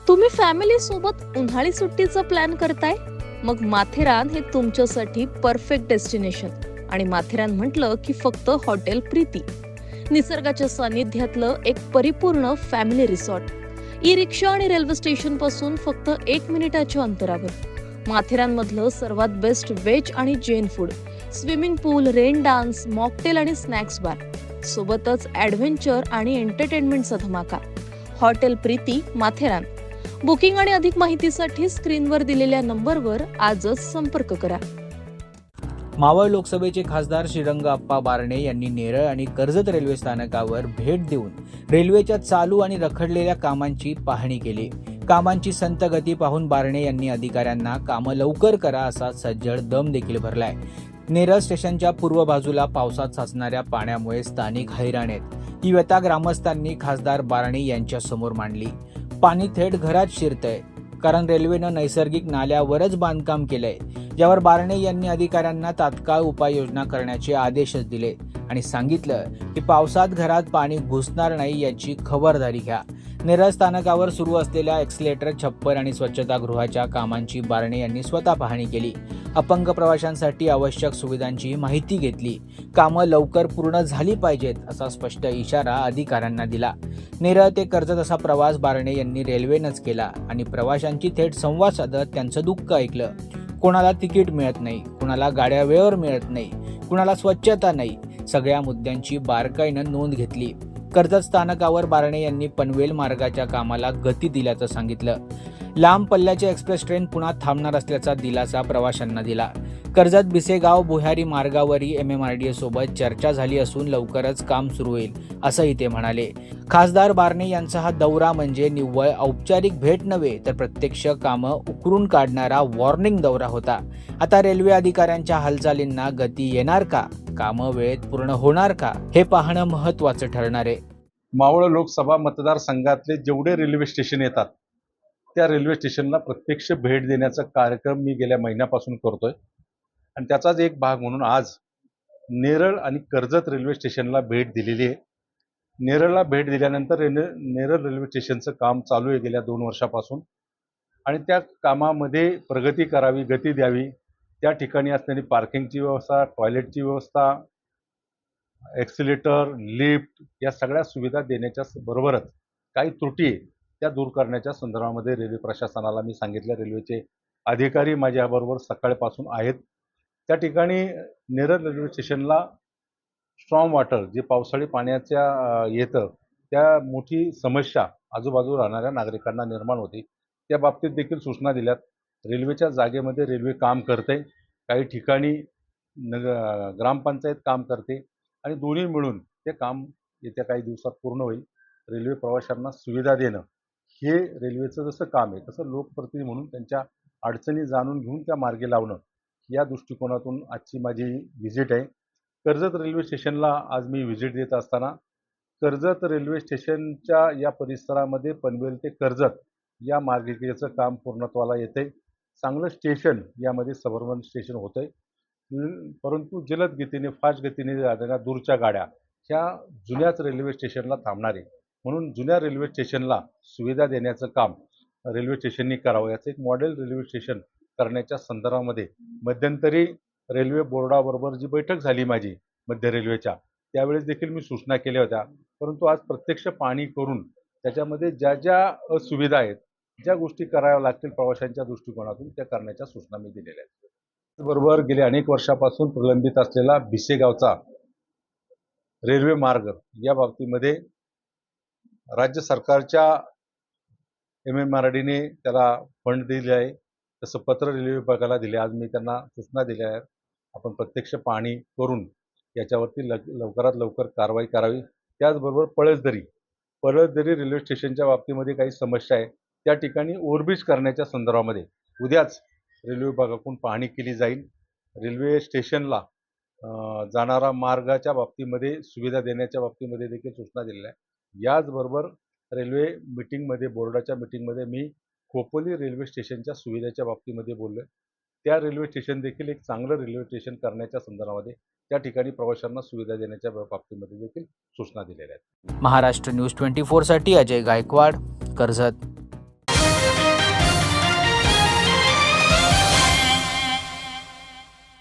तुम्ही फॅमिली सोबत उन्हाळी सुट्टीचा प्लॅन करताय? मग माथेरान हे तुमच्यासाठी परफेक्ट डेस्टिनेशन. आणि माथेरान म्हटलं की फक्त हॉटेल प्रीती, निसर्गाच्या सानिध्यातलं एक परिपूर्ण फॅमिली रिसॉर्ट. ई रिक्षा आणि रेल्वे स्टेशन पासून फक्त 1 मिनिटाच्या अंतरावर माथेरान मधलं सर्वात बेस्ट व्हेज आणि जैन फूड, स्विमिंग पूल, रेन डान्स, मॉकटेल आणि स्नॅक्स बार, सोबतच ॲडव्हेंचर आणि एंटरटेनमेंटचा धमाका. हॉटेल प्रीती माथेरान. बुकिंग आणि अधिक माहितीसाठी स्क्रीनवर दिलेल्या नंबरवर आजच संपर्क करा. मावळ लोकसभेचे खासदार श्रीरंग अप्पा बारणे यांनी नेरळ आणि कर्जत रेल्वे स्थानकावर भेट देऊन रेल्वेच्या चालू आणि रखडलेल्या कामांची पाहणी केली. कामांची संत गती पाहून बारणे यांनी अधिकाऱ्यांना कामं लवकर करा असा सज्जड दम देखील भरलाय. नेरळ स्टेशनच्या पूर्व बाजूला पावसात साचणाऱ्या पाण्यामुळे स्थानिक हैराण आहेत. ही व्यथा ग्रामस्थांनी खासदार बारणे यांच्या समोर मांडली. पाणी थेट घरात शिरतंय, कारण रेल्वेनं नैसर्गिक नाल्यावरच बांधकाम केलंय, ज्यावर बारणे यांनी अधिकाऱ्यांना तात्काळ उपाययोजना करण्याचे आदेशच दिले आणि सांगितलं की पावसात घरात पाणी घुसणार नाही याची खबरदारी घ्या. नेरळ स्थानकावर सुरू असलेल्या एक्सलेटर, छप्पर आणि स्वच्छतागृहाच्या कामांची बारणे यांनी स्वतः पाहणी केली. अपंग प्रवाशांसाठी आवश्यक सुविधांची माहिती घेतली. कामं लवकर पूर्ण झाली पाहिजेत असा स्पष्ट इशारा अधिकाऱ्यांना दिला. नेरळ ते कर्जत असा प्रवास बारणे यांनी रेल्वेनंच केला आणि प्रवाशांची थेट संवाद साधत त्यांचं दुःख ऐकलं. कोणाला तिकीट मिळत नाही, कुणाला गाड्या वेळेवर मिळत नाही, कुणाला स्वच्छता नाही, सगळ्या मुद्द्यांची बारकाईनं नोंद घेतली. कर्जत स्थानकावर बारणे यांनी पनवेल मार्गाच्या कामाला गती दिल्याचं सांगितलं. लांब पल्ल्याच्या एक्सप्रेस ट्रेन पुन्हा थांबणार असल्याचा दिलासा प्रवाशांना दिला. कर्जत बिसेगाव भुयारी मार्गावरही MMRDA सोबत चर्चा झाली असून लवकरच काम सुरू होईल असंही ते म्हणाले. खासदार बारणे यांचा हा दौरा म्हणजे निव्वळ औपचारिक भेट नव्हे, तर प्रत्यक्ष कामं उकरून काढणारा वॉर्निंग दौरा होता. आता रेल्वे अधिकाऱ्यांच्या हालचालींना गती येणार का, कामं वेळेत पूर्ण होणार का, हे पाहणं महत्त्वाचं ठरणार आहे. मावळ लोकसभा मतदारसंघातले जेवढे रेल्वे स्टेशन येतात त्या रेल्वे स्टेशनला प्रत्यक्ष भेट देण्याचा कार्यक्रम मी गेल्या महिन्यापासून करतोय आणि त्याचाच एक भाग म्हणून आज नेरळ आणि कर्जत रेल्वे स्टेशनला भेट दिलेली आहे. नेरळला भेट दिल्यानंतर नेरळ रेल्वे स्टेशनचं काम चालू आहे गेल्या 2 वर्षापासून आणि त्या कामामध्ये प्रगती करावी, गती द्यावी. त्या ठिकाणी असलेली पार्किंगची व्यवस्था, टॉयलेटची व्यवस्था, एक्सिलेटर, लिफ्ट या सगळ्या सुविधा देण्याच्या बरोबरच काही त्रुटी आहे त्या दूर करण्याच्या संदर्भामध्ये रेल्वे प्रशासनाला मी सांगितलं. रेल्वेचे अधिकारी माझ्याबरोबर सकाळपासून आहेत. त्या ठिकाणी नेरळ रेल्वे स्टेशनला स्ट्रॉम वॉटर जे पावसाळी पाण्याच्या येतं, त्या मोठी समस्या आजूबाजूला राहणाऱ्या नागरिकांना निर्माण होती. त्या बाबतीत देखील सूचना दिल्यात. रेल्वेच्या जागेमध्ये रेल्वे काम करते, काही ठिकाणी ग्रामपंचायत काम करते आणि दोन्ही मिळून ते काम येत्या काही दिवसात पूर्ण होईल. रेल्वे प्रवाशांना सुविधा देणं हे रेल्वेचं जसं काम आहे, तसं लोकप्रतिनिधी म्हणून त्यांच्या अडचणी जाणून घेऊन त्या मार्गी लावणं, या दृष्टिकोनातून आजची माझी व्हिजिट आहे. कर्जत रेल्वे स्टेशनला आज मी व्हिजिट देत असताना कर्जत रेल्वे स्टेशनच्या या परिसरामध्ये पनवेल ते कर्जत या मार्गिकेचं काम पूर्णत्वाला येते. चांगलं स्टेशन यामध्ये सबर्बन स्टेशन होतंय, परंतु जलद गतीने, फास्ट गतीने जाणाऱ्या दूरच्या गाड्या ह्या जुन्याच रेल्वे स्टेशनला थांबणार आहे. म्हणून जुन्या रेल्वे स्टेशनला सुविधा देण्याचं काम रेल्वे स्टेशननी करावं. याचं एक मॉडेल रेल्वे स्टेशन करण्याच्या संदर्भामध्ये मध्यंतरी रेल्वे बोर्डाबरोबर जी बैठक झाली माझी मध्य रेल्वेच्या, त्यावेळेस देखील मी सूचना केल्या होत्या. परंतु आज प्रत्यक्ष पाहणी करून त्याच्यामध्ये ज्या ज्या असुविधा आहेत, ज्या गोष्टी कराव्या लागतील प्रवाशांच्या दृष्टिकोनातून, त्या करण्याच्या सूचना मी दिलेल्या आहेत. त्याचबरोबर गेल्या अनेक वर्षापासून प्रलंबित असलेला भिसेगावचा रेल्वे मार्ग या बाबतीमध्ये राज्य सरकारच्या MMRDने त्याला फंड दिले आहे, तसं पत्र रेल्वे विभागाला दिले. आज मी त्यांना सूचना दिल्या आहेत, आपण प्रत्यक्ष पाहणी करून याच्यावरती लवकरात लवकर कारवाई करावी. त्याचबरोबर पळसदरी रेल्वे स्टेशनच्या बाबतीमध्ये काही समस्या आहे, त्या ठिकाणी ओव्हरब्रिज करण्याच्या संदर्भामध्ये उद्याच रेल्वे विभागाकडून पाहणी केली जाईल. रेल्वे स्टेशनला जाणारा मार्गाच्या बाबतीमध्ये सुविधा देण्याच्या बाबतीमध्ये देखील सूचना दिलेल्या आहे. याचबरोबर रेल्वे मीटिंगमध्ये, बोर्डाच्या मीटिंगमध्ये मी खोपोली रेल्वे स्टेशनच्या सुविधेच्या बाबतीमध्ये बोललो. त्या रेल्वे स्टेशन देखील एक चांगलं रेल्वे स्टेशन करण्याच्या संदर्भामध्ये त्या ठिकाणी प्रवाशांना सुविधा देण्याच्या बाबतीमध्ये देखील सूचना दिलेल्या आहेत. महाराष्ट्र न्यूज 24 साठी अजय गायकवाड, कर्जत.